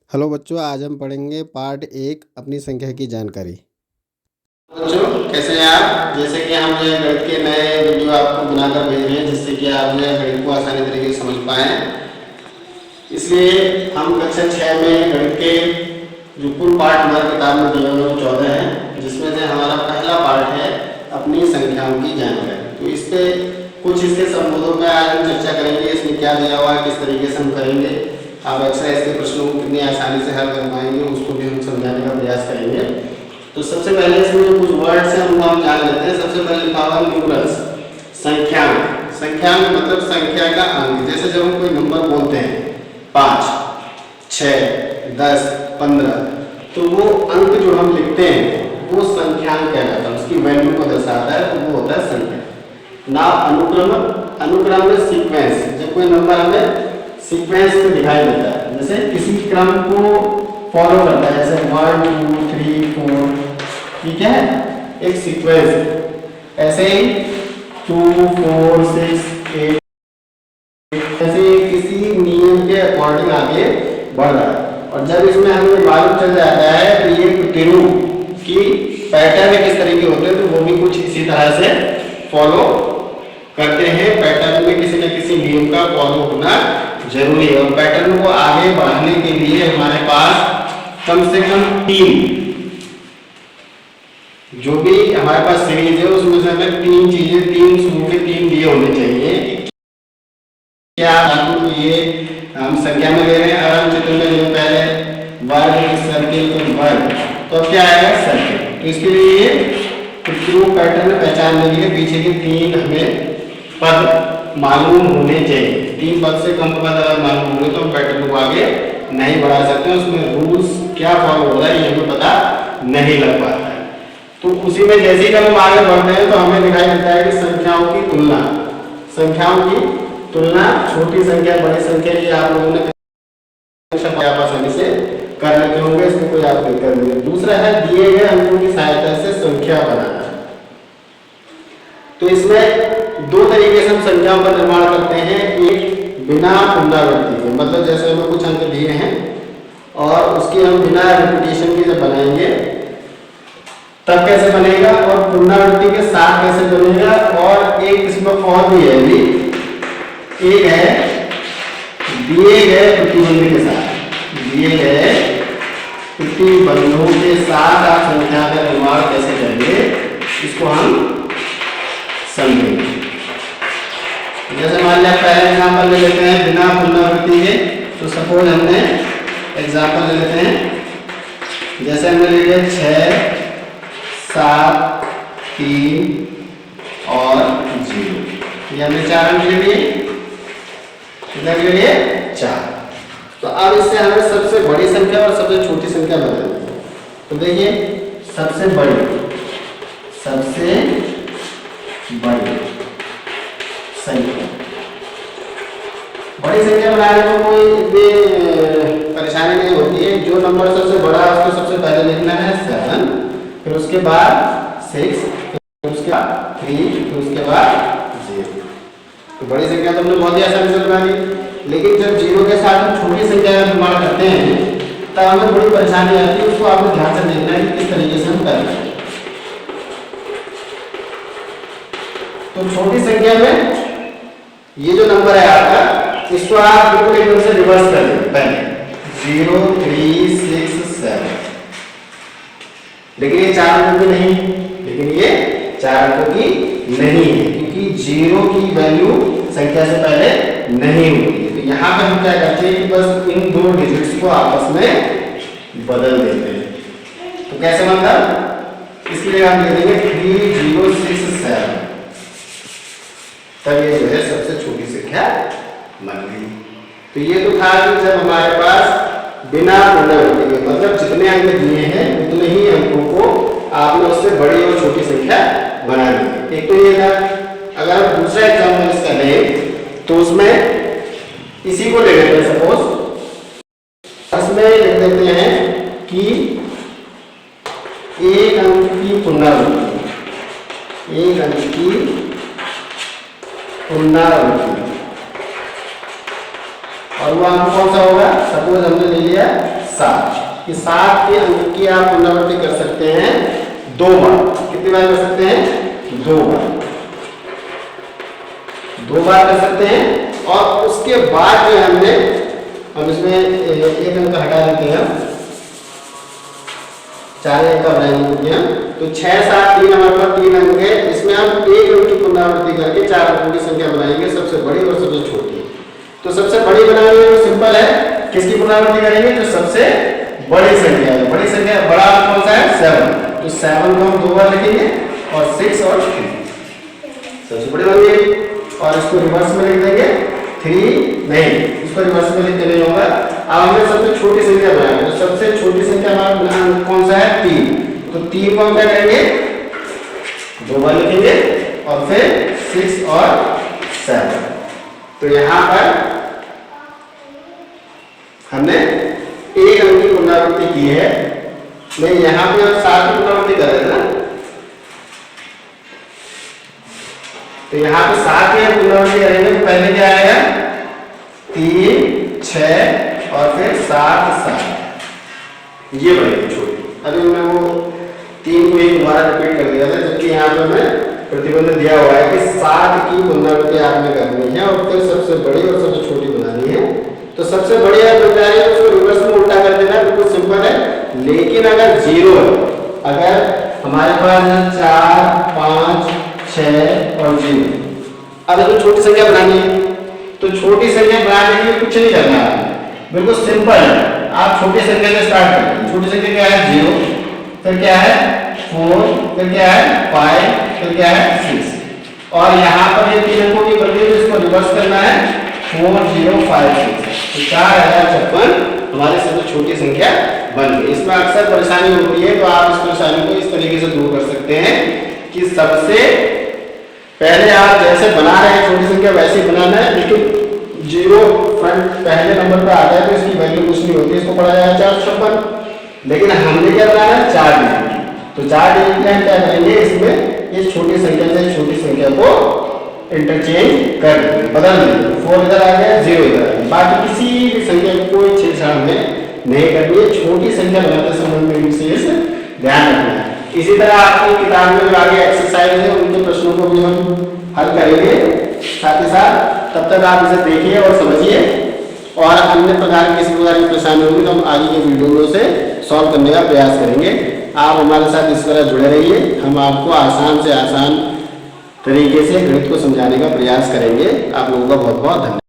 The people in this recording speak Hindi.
हेलो बच्चों, आज हम पढ़ेंगे पार्ट 1 अपनी संख्या की जानकारी। बच्चों कैसे हैं आप। जैसे कि हम जो है गणित के नए वीडियो आपको बनाकर भेज रहे हैं जिससे कि आप जो है गणित को आसानी तरीके से समझ पाएँ। इसलिए हम कक्षा 6 में गणित के जो कुल पार्ट हमारी किताब में दिए हुए 14 हैं, जिसमें से हमारा पहला पार्ट है अपनी संख्याओं की जानकारी। तो इस पे कुछ इसके संबोधों पर आज हम चर्चा करेंगे, इसमें क्या दिया हुआ है, किस तरीके से हम करेंगे, आप एक्सरसाइज के प्रश्नों को कितनी आसानी से हल कर पाएंगे, उसको भी हम समझाने का प्रयास करेंगे। तो सबसे पहले इसमें जो कुछ वर्ड्स हैं उनको हम जान लेते हैं। सबसे पहले लिखा हुआ न्यूमरल्स, संख्याएं। संख्याएं मतलब संख्या का अंक। जैसे जब हम कोई नंबर बोलते हैं 5, 6, 10, 15, तो वो अंक जो हम लिखते हैं वो संख्याएं कहलाता है, उसकी वैल्यू को दर्शाता है, तो वो होता है संख्या। ना अनुक्रम, अनुक्रम में सीक्वेंस। जब कोई नंबर हमें सीक्वेंस में दिखाई देता है, जैसे किसी क्रम को फॉलो करता है, जैसे 1 2 3 4, ठीक है, एक सीक्वेंस। ऐसे ही 2 4 6 8, ऐसे किसी नियम के अकॉर्डिंग आगे बढ़ रहा है। और जब इसमें हमें मालूम चल जाता है कि ये कंटिन्यू की पैटर्न किस तरीके होते हैं, तो वो भी कुछ इसी तरह से फॉलो करते हैं। पैटर्न में किसी न किसी नियम का फॉलो होना जरूरी है, और पैटर्न को आगे बढ़ाने के लिए हमारे पास कम से कम 3, जो भी हमारे पास सीरीज है उसमें से हमें 3 चीजें, 3 शुरू के 3 दिए होने चाहिए। क्या ये हम संख्या में ले रहे हैं, अगर हम चित्र में ले पहले वर्ग, सर्किल, तो वर्ग, तो क्या आएगा सर्किल। तो इसके लिए ट्रू पैटर्न पहचानने के लिए पीछे के 3 हमें पद मालूम होने चाहिए। 3 पद से कम पद अगर मालूम होंगे तो हम पैटर्न को आगे नहीं बढ़ा सकते, उसमें रूल्स क्या फॉलो हो रहा है ये हमें पता नहीं लग पाता है। तो उसी में जैसे ही जब हम आगे बढ़ते हैं तो हमें दिखाई देता है कि संख्याओं की तुलना, संख्याओं की तुलना, छोटी संख्या बड़ी संख्या, ये आप लोगों ने आसानी से कर लेते होंगे, इसमें कोई आप दिक्कत नहीं है। दूसरा है दिए गए अंकों की सहायता से संख्या बनाना। तो इसमें 2 तरीके से हम संख्याओं का निर्माण करते हैं। एक बिना पुनरावृत्ति के, मतलब जैसे हमें कुछ अंक दिए हैं और उसकी हम बिना रिपीटेशन के जब बनाएंगे तब कैसे बनेगा, और पुनरावृत्ति के साथ कैसे बनेगा। और एक इसमें और भी है, भी एक है दिए गए प्रतिबंध के साथ, दिए गए प्रतिबंधों के साथ आप संख्या का निर्माण कैसे करेंगे, इसको हम समझेंगे। जैसे मान लिया पहले एग्जाम्पल ले लेते हैं बिना पुनरावृत्ति के। तो सपोज हमने एग्जाम्पल ले लेते हैं, जैसे हमने ले लिया 6 7 3 और 0, ये हमने 4 अंक ले लिए, कितने ले लिए 4। तो अब इससे हमें सबसे बड़ी संख्या और सबसे छोटी संख्या बतानी है। तो देखिए सबसे बड़ी संख्या, बड़ी संख्या बनाने में कोई इतनी परेशानी नहीं होती है। जो नंबर सबसे बड़ा है उसको सबसे पहले लिखना है 7, फिर उसके बाद 6, फिर उसके बाद 3, फिर उसके बाद 0। तो बड़ी संख्या तो हमने बहुत ही आसानी से बना ली। लेकिन जब 0 के साथ हम छोटी संख्या का निर्माण करते हैं तब हमें बड़ी परेशानी आती है, उसको आपको ध्यान से देखना है कि किस तरीके से हम कर रहे हैं। तो छोटी संख्या में ये जो नंबर है आपका, इसको आप बिल्कुल एकदम से रिवर्स कर देंगे। पहले 0 3 6 7, लेकिन ये 4 अंकों की नहीं, लेकिन ये 4 अंकों की नहीं है, क्योंकि 0 की वैल्यू संख्या से पहले नहीं होती है। तो यहाँ पे हम क्या करते हैं कि बस इन 2 डिजिट्स को आपस में बदल देते हैं। तो कैसे बनता, इसके लिए हम दे देंगे 3067, तब ये जो है सबसे छोटी संख्या बन गई। तो ये तो था कि जब हमारे पास बिना पुनरावृत्ति के, मतलब जितने अंक दिए हैं उतने ही अंकों को आपने उससे बड़ी और छोटी संख्या बना दी। एक तो ये था। अगर दूसरा एग्जाम्पल इसका लें तो उसमें इसी को ले लेते हैं, सपोज इसमें लिख देते हैं कि एक अंक की पुनरावृत्ति, एक अंक की पुनरावृत्ति, और वो अंक कौन सा होगा। सपोज हमने ले लिया 7। इस 7 के अंक की आप पुनरावृत्ति कर सकते हैं 2 बार। कितनी बार कर सकते हैं? 2 बार। 2 बार कर सकते हैं। और उसके बाद जो हमने, हम इसमें एक अंक हटा देते हैं, 4 अंक का बनाएंगे हम, तो 6 7 3 हमारे पास 3 अंक है। इसमें हम एक अंक की पुनरावृत्ति करके 4 अंकों की संख्या बनाएंगे, सबसे बड़ी और सबसे छोटी। तो सबसे बड़ी बनानी है, सिंपल है। किसकी पुनरावृत्ति करेंगे? जो सबसे बड़ी संख्या है। बड़ी संख्या, बड़ा अंक कौन सा है? 7। तो 7 को हम 2 बार लिखेंगे और 6 और 3 सबसे बड़ी बन गई। और इसको रिवर्स में लिख देंगे 3 नहीं, इसको रिवर्स में लिखते नहीं होगा। अब हमें सबसे छोटी संख्या बनानी है। तो सबसे छोटी संख्या हमारा कौन सा है? 3। तो 3 को हम क्या करेंगे? 2 बार लिखेंगे और फिर 6 और 7। तो यहां पर हमने एक अंक की पुनरावृत्ति की है। नहीं, यहां पे हम 7 की पुनरावृत्ति कर रहे थे ना, तो यहां पे 7 की पुनरावृत्ति करेंगे तो पहले क्या आएगा? 3 6 और फिर 7 7। ये बनेगी छोटी। अभी मैं वो 3 को एक दोबारा रिपीट कर दिया था, जबकि यहाँ पे मैं प्रतिबंध दिया हुआ है कि 7 की पुनरावृत्ति आपने करनी है और फिर सबसे बड़ी और सबसे छोटी बनानी है। तो सबसे बड़ी आप बन जाएगी तो उसको रिवर्स में उल्टा कर देना, बिल्कुल सिंपल है। लेकिन अगर 0 है, अगर हमारे पास 4 5 6 और 0, अब इसको छोटी संख्या बनानी है। तो छोटी संख्या बनाने के लिए कुछ नहीं करना है, बिल्कुल सिंपल है। आप छोटी संख्या से स्टार्ट करें। छोटी संख्या क्या है? 0, फिर क्या है? 4, फिर क्या है? 5, फिर क्या है? 6। और यहाँ पर ये 3 अंकों की बन गई, तो इसको रिवर्स करना है 4 0 5 6। तो 4056 हमारी सबसे छोटी संख्या बन गई। इसमें अक्सर परेशानी होती है, तो आप इस परेशानी को इस तरीके से दूर कर सकते हैं कि सबसे पहले आप जैसे बना रहे हैं छोटी संख्या वैसे ही बनाना है। लेकिन 0 फ्रंट पहले नंबर पर आता है तो इसकी वैल्यू कुछ नहीं होती, इसको पढ़ा जाएगा 456। लेकिन हमने क्या बनाना है? 4 डिजिट। तो 4 डिजिट में क्या करेंगे? इसमें इस छोटी संख्या से छोटी संख्या को इंटरचेंज कर देंगे, बदल देंगे। 4 इधर आ गया, 0 इधर आ गया। बाकी किसी भी संख्या को कोई छेड़छाड़ में नहीं करनी है। छोटी संख्या बनाते समय में विशेष ध्यान रखना है। इसी तरह आपकी किताब में जो आगे एक्सरसाइज है उनके प्रश्नों को भी हम हल करेंगे साथ ही साथ। तब तक आप इसे देखिए और समझिए, और अन्य प्रकार की किसी प्रकार की परेशानी होगी तो हम आगे के वीडियो में उसे सॉल्व करने का प्रयास करेंगे। आप हमारे साथ इस तरह जुड़े रहिए। हम आपको आसान से आसान तरीके से गणित को समझाने का प्रयास करेंगे। आप लोगों का बहुत बहुत धन्यवाद।